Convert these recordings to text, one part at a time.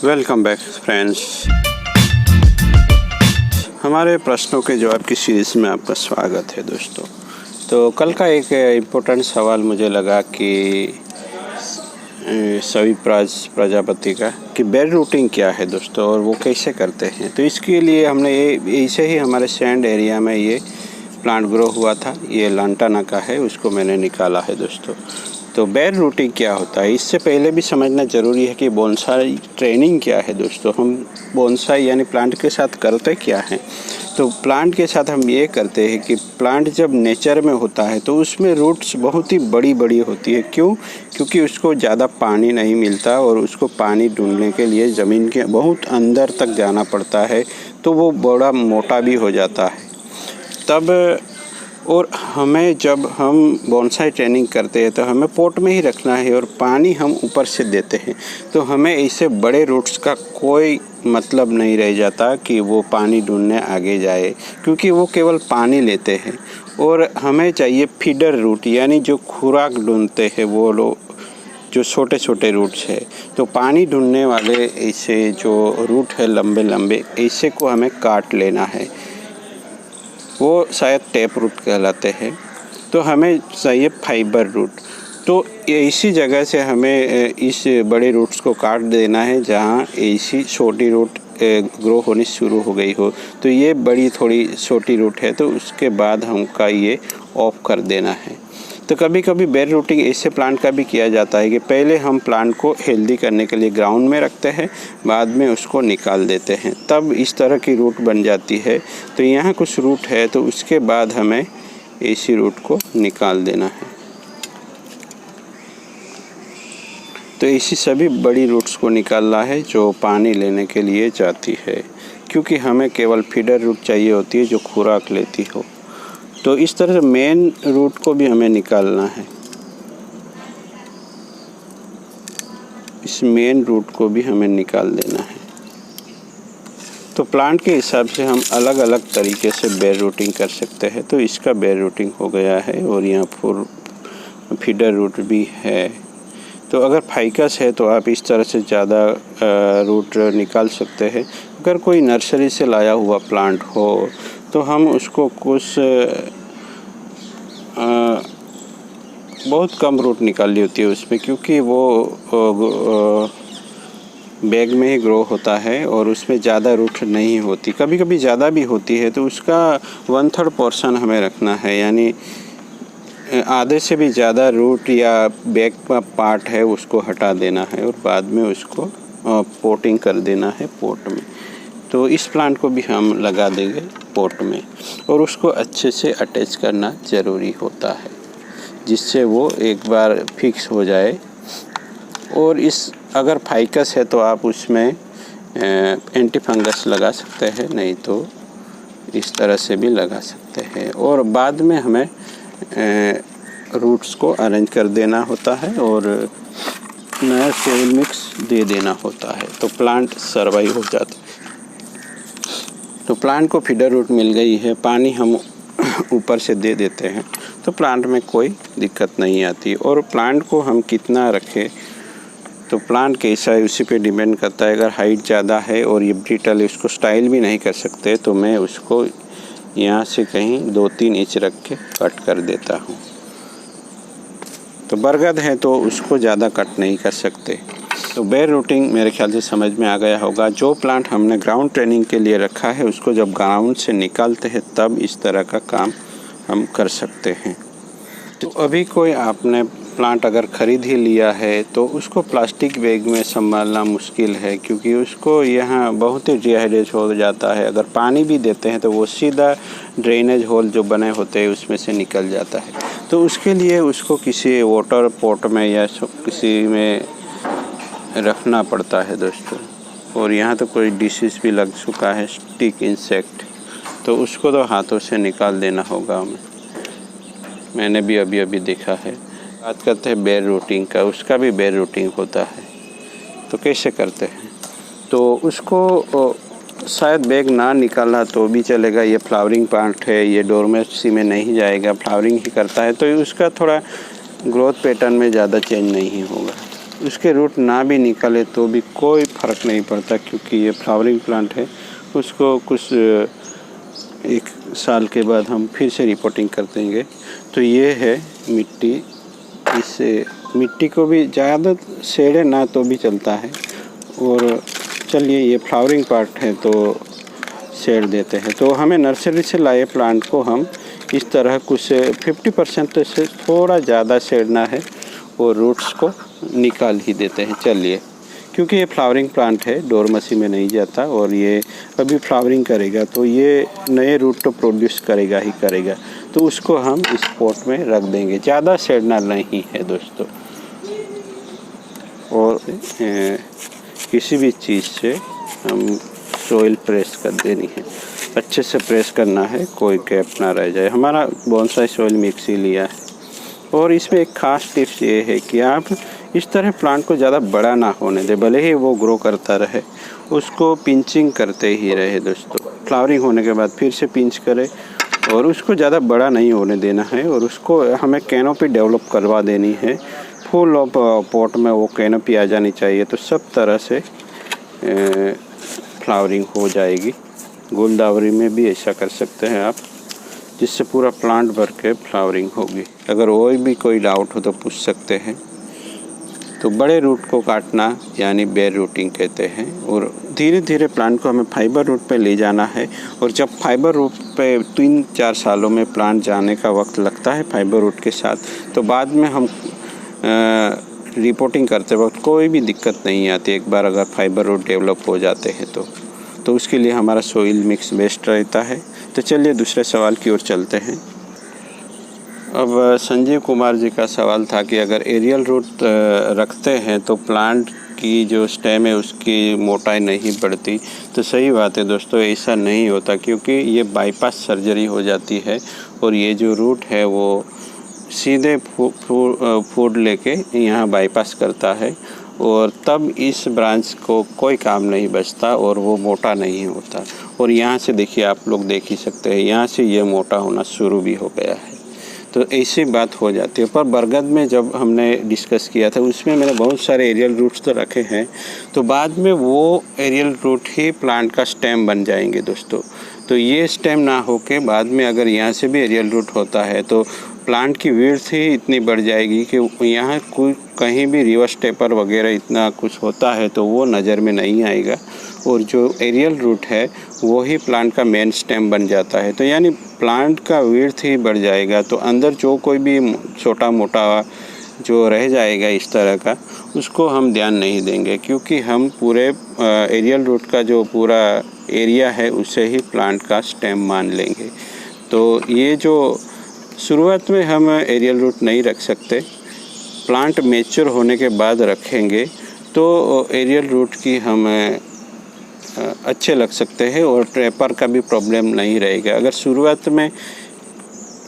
Welcome back friends. हमारे प्रश्नों के जवाब की सीरीज़ में आपका स्वागत है दोस्तों। तो कल का एक इम्पोर्टेंट सवाल मुझे लगा कि सभी प्रजापति का कि बेड रूटिंग क्या है दोस्तों और वो कैसे करते हैं। तो इसके लिए हमने ऐसे ही हमारे सैंड एरिया में ये प्लांट ग्रो हुआ था, ये लांटाना का है, उसको मैंने निकाला है दोस्तों। तो बेड रूटिंग क्या होता है, इससे पहले भी समझना ज़रूरी है कि बोनसाई ट्रेनिंग क्या है दोस्तों। हम बोनसाई यानी प्लांट के साथ करते क्या हैं। तो प्लांट के साथ हम ये करते हैं कि प्लांट जब नेचर में होता है तो उसमें रूट्स बहुत ही बड़ी बड़ी होती है। क्यों? क्योंकि उसको ज़्यादा पानी नहीं मिलता और उसको पानी ढूंढने के लिए ज़मीन के बहुत अंदर तक जाना पड़ता है, तो वो बड़ा मोटा भी हो जाता है तब। और हमें जब हम बोनसाई ट्रेनिंग करते हैं तो हमें पॉट में ही रखना है और पानी हम ऊपर से देते हैं। तो हमें ऐसे बड़े रूट्स का कोई मतलब नहीं रह जाता कि वो पानी ढूंढने आगे जाए, क्योंकि वो केवल पानी लेते हैं। और हमें चाहिए फीडर रूट, यानी जो खुराक ढूंढते हैं वो लोग, जो छोटे छोटे रूट्स है। तो पानी ढूंढने वाले ऐसे जो रूट है लंबे लंबे, ऐसे को हमें काट लेना है। वो शायद टैप रूट कहलाते हैं। तो हमें चाहिए फाइबर रूट। तो ऐसी जगह से हमें इस बड़े रूट्स को काट देना है जहाँ ऐसी छोटी रूट ग्रो होनी शुरू हो गई हो। तो ये बड़ी थोड़ी छोटी रूट है, तो उसके बाद हमका ये ऑफ कर देना है। तो कभी कभी बेड रूटिंग ऐसे प्लांट का भी किया जाता है कि पहले हम प्लांट को हेल्दी करने के लिए ग्राउंड में रखते हैं, बाद में उसको निकाल देते हैं, तब इस तरह की रूट बन जाती है। तो यहाँ कुछ रूट है, तो उसके बाद हमें ऐसी रूट को निकाल देना है। तो ऐसी सभी बड़ी रूट्स को निकालना है जो पानी लेने के लिए जाती है, क्योंकि हमें केवल फीडर रूट चाहिए होती है जो खुराक लेती हो। तो इस तरह से मेन रूट को भी हमें निकालना है। इस मेन रूट को भी हमें निकाल देना है। तो प्लांट के हिसाब से हम अलग अलग तरीके से बेड रूटिंग कर सकते हैं। तो इसका बेड रूटिंग हो गया है और यहाँ फुल फीडर रूट भी है। तो अगर फाइकस है तो आप इस तरह से ज़्यादा रूट निकाल सकते हैं। अगर कोई नर्सरी से लाया हुआ प्लांट हो तो हम उसको कुछ बहुत कम रूट निकालनी होती है उसमें, क्योंकि वो बैग में ही ग्रो होता है और उसमें ज़्यादा रूट नहीं होती। कभी कभी ज़्यादा भी होती है, तो उसका 1/3 पोर्शन हमें रखना है, यानी आधे से भी ज़्यादा रूट या बैग का पार्ट है उसको हटा देना है और बाद में उसको पोटिंग कर देना है पॉट में। तो इस प्लांट को भी हम लगा देंगे पॉट में और उसको अच्छे से अटैच करना ज़रूरी होता है, जिससे वो एक बार फिक्स हो जाए। और इस अगर फाइकस है तो आप उसमें एंटी फंगस लगा सकते हैं, नहीं तो इस तरह से भी लगा सकते हैं। और बाद में हमें रूट्स को अरेंज कर देना होता है और नया सोइल मिक्स दे देना होता है, तो प्लांट सर्वाइव हो जाता है। तो प्लांट को फीडर रूट मिल गई है, पानी हम ऊपर से दे देते हैं, तो प्लांट में कोई दिक्कत नहीं आती। और प्लांट को हम कितना रखें, तो प्लांट कैसा है उसी पे डिपेंड करता है। अगर हाइट ज़्यादा है और ये ब्रिटल है, उसको स्टाइल भी नहीं कर सकते, तो मैं उसको यहाँ से कहीं 2-3 इंच रख के कट कर देता हूँ। तो बरगद है तो उसको ज़्यादा कट नहीं कर सकते। तो बेड रूटिंग मेरे ख्याल से समझ में आ गया होगा। जो प्लांट हमने ग्राउंड ट्रेनिंग के लिए रखा है उसको जब ग्राउंड से निकालते हैं तब इस तरह का काम हम कर सकते हैं। तो अभी कोई आपने प्लांट अगर ख़रीद ही लिया है तो उसको प्लास्टिक बैग में संभालना मुश्किल है, क्योंकि उसको यहाँ बहुत ही डिहाइड्रेट हो जाता है। अगर पानी भी देते हैं तो वो सीधा ड्रेनेज होल जो बने होते हैं उसमें से निकल जाता है। तो उसके लिए उसको किसी वाटर पॉट में या किसी में रखना पड़ता है दोस्तों। और यहाँ तो कोई डिसीज़ भी लग चुका है, स्टिक इंसेक्ट, तो उसको तो हाथों से निकाल देना होगा हमें। मैंने भी अभी देखा है। बात करते हैं बेड रूटिंग का, उसका भी बेड रूटिंग होता है। तो कैसे करते हैं, तो उसको शायद बैग ना निकालना तो भी चलेगा। ये फ्लावरिंग प्लांट है, ये डोरमेसी में नहीं जाएगा, फ्लावरिंग ही करता है, तो उसका थोड़ा ग्रोथ पैटर्न में ज़्यादा चेंज नहीं होगा। उसके रूट ना भी निकले तो भी कोई फ़र्क नहीं पड़ता, क्योंकि ये फ्लावरिंग प्लांट है। उसको कुछ 1 साल के बाद हम फिर से रिपोर्टिंग कर देंगे। तो ये है मिट्टी, इससे मिट्टी को भी ज़्यादा सेड़े ना तो भी चलता है। और चलिए, ये फ्लावरिंग पार्ट है तो सेड़ देते हैं। तो हमें नर्सरी से लाए प्लांट को हम इस तरह कुछ 50% से थोड़ा ज़्यादा सेड़ना है और रूट्स को निकाल ही देते हैं। चलिए, क्योंकि ये फ्लावरिंग प्लांट है, डोरमेसी में नहीं जाता और ये अभी फ्लावरिंग करेगा तो ये नए रूट तो प्रोड्यूस करेगा ही करेगा। तो उसको हम इस पॉट में रख देंगे, ज़्यादा सेड़ना नहीं है दोस्तों। और किसी भी चीज़ से हम सॉइल प्रेस कर देनी है, अच्छे से प्रेस करना है, कोई गैप ना रह जाए। हमारा बोनसाई सॉइल मिक्स ही लिया है। और इसमें एक ख़ास टिप्स ये है कि आप इस तरह प्लांट को ज़्यादा बड़ा ना होने दें, भले ही वो ग्रो करता रहे, उसको पिंचिंग करते ही रहे दोस्तों। फ्लावरिंग होने के बाद फिर से पिंच करें और उसको ज़्यादा बड़ा नहीं होने देना है। और उसको हमें कैनोपी डेवलप करवा देनी है, फुल ऑफ पॉट में वो कैनोपी आ जानी चाहिए। तो सब तरह से फ्लावरिंग हो जाएगी। गुलदावरी में भी ऐसा कर सकते हैं आप, जिससे पूरा प्लांट भर के फ्लावरिंग होगी। अगर और भी कोई डाउट हो तो पूछ सकते हैं। तो बड़े रूट को काटना यानी बेयर रूटिंग कहते हैं। और धीरे धीरे प्लांट को हमें फाइबर रूट पे ले जाना है। और जब फाइबर रूट पे 3-4 सालों में प्लांट जाने का वक्त लगता है फाइबर रूट के साथ, तो बाद में हम रिपोर्टिंग करते वक्त कोई भी दिक्कत नहीं आती, एक बार अगर फाइबर रूट डेवलप हो जाते हैं तो उसके लिए हमारा सॉइल मिक्स बेस्ट रहता है। तो चलिए दूसरे सवाल की ओर चलते हैं। अब संजीव कुमार जी का सवाल था कि अगर एरियल रूट रखते हैं तो प्लांट की जो स्टेम है उसकी मोटाई नहीं बढ़ती। तो सही बात है दोस्तों, ऐसा नहीं होता, क्योंकि ये बाईपास सर्जरी हो जाती है और ये जो रूट है वो सीधे फूड लेके यहाँ बाईपास करता है और तब इस ब्रांच को कोई काम नहीं बचता और वो मोटा नहीं होता। और यहाँ से देखिए, आप लोग देख ही सकते हैं, यहाँ से ये मोटा होना शुरू भी हो गया है। तो ऐसी बात हो जाती है। पर बरगद में जब हमने डिस्कस किया था उसमें मैंने बहुत सारे एरियल रूट्स तो रखे हैं, तो बाद में वो एरियल रूट ही प्लांट का स्टेम बन जाएंगे दोस्तों। तो ये स्टेम ना होके बाद में अगर यहाँ से भी एरियल रूट होता है तो प्लांट की विड्थ ही इतनी बढ़ जाएगी कि यहाँ कोई कहीं भी रिवर्स टेपर वगैरह इतना कुछ होता है तो वो नज़र में नहीं आएगा। और जो एरियल रूट है वो ही प्लांट का मेन स्टेम बन जाता है। तो यानी प्लांट का विड्थ ही बढ़ जाएगा, तो अंदर जो कोई भी छोटा मोटा जो रह जाएगा इस तरह का, उसको हम ध्यान नहीं देंगे, क्योंकि हम पूरे एरियल रूट का जो पूरा एरिया है उसे ही प्लांट का स्टेम मान लेंगे। तो ये जो शुरुआत में हम एरियल रूट नहीं रख सकते, प्लांट मैच्योर होने के बाद रखेंगे तो एरियल रूट की हम अच्छे लग सकते हैं और ट्रेपर का भी प्रॉब्लम नहीं रहेगा। अगर शुरुआत में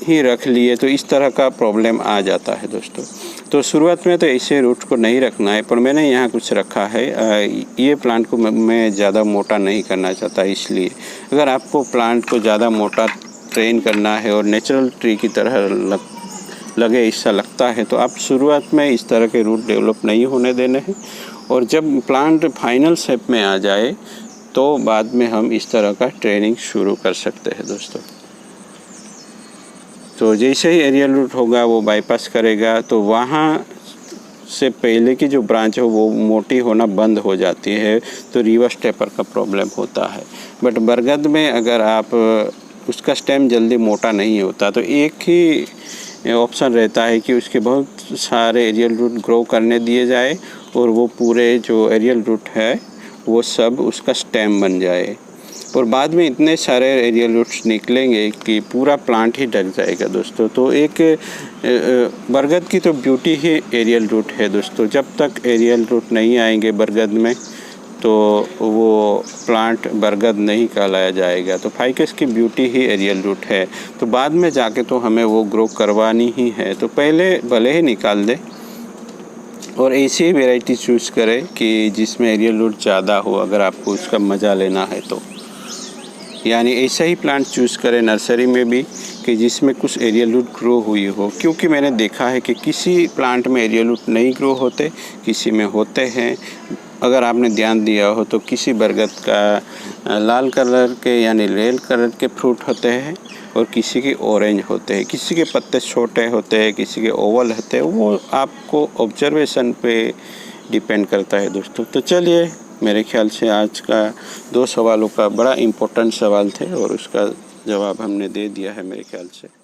ही रख लिए तो इस तरह का प्रॉब्लम आ जाता है दोस्तों। तो शुरुआत में तो ऐसे रूट को नहीं रखना है, पर मैंने यहाँ कुछ रखा है। ये प्लांट को मैं ज़्यादा मोटा नहीं करना चाहता, इसलिए अगर आपको प्लांट को ज़्यादा मोटा ट्रेन करना है और नेचुरल ट्री की तरह लगे ऐसा लगता है, तो आप शुरुआत में इस तरह के रूट डेवलप नहीं होने देने हैं। और जब प्लांट फाइनल शेप में आ जाए तो बाद में हम इस तरह का ट्रेनिंग शुरू कर सकते हैं दोस्तों। तो जैसे ही एरियल रूट होगा वो बाईपास करेगा, तो वहाँ से पहले की जो ब्रांच है वो मोटी होना बंद हो जाती है, तो रिवर्स टेपर का प्रॉब्लम होता है। बट बरगद में अगर आप उसका स्टेम जल्दी मोटा नहीं होता, तो एक ही ऑप्शन रहता है कि उसके बहुत सारे एरियल रूट ग्रो करने दिए जाए और वो पूरे जो एरियल रूट है वो सब उसका स्टेम बन जाए। और बाद में इतने सारे एरियल रूट्स निकलेंगे कि पूरा प्लांट ही ढक जाएगा दोस्तों। तो एक बरगद की तो ब्यूटी ही एरियल रूट है दोस्तों। जब तक एरियल रूट नहीं आएंगे बरगद में तो वो प्लांट बरगद नहीं कहलाया जाएगा। तो फाइकस की ब्यूटी ही एरियल रूट है। तो बाद में जाके तो हमें वो ग्रो करवानी ही है, तो पहले भले ही निकाल दे और ऐसी ही वेराइटी चूज़ करें कि जिसमें एरियल रूट ज़्यादा हो, अगर आपको उसका मज़ा लेना है तो। यानी ऐसा ही प्लांट चूज़ करें नर्सरी में भी कि जिसमें कुछ एरियल रूट ग्रो हुई हो, क्योंकि मैंने देखा है कि किसी प्लांट में एरियल रूट नहीं ग्रो होते, किसी में होते हैं। अगर आपने ध्यान दिया हो तो किसी बरगद का लाल कलर के यानी रेड कलर के फ्रूट होते हैं और किसी के ऑरेंज होते हैं, किसी के पत्ते छोटे होते हैं, किसी के ओवल होते हैं। वो आपको ऑब्जर्वेशन पे डिपेंड करता है दोस्तों। तो चलिए, मेरे ख्याल से आज का 2 सवालों का बड़ा इम्पोर्टेंट सवाल थे और उसका जवाब हमने दे दिया है मेरे ख्याल से।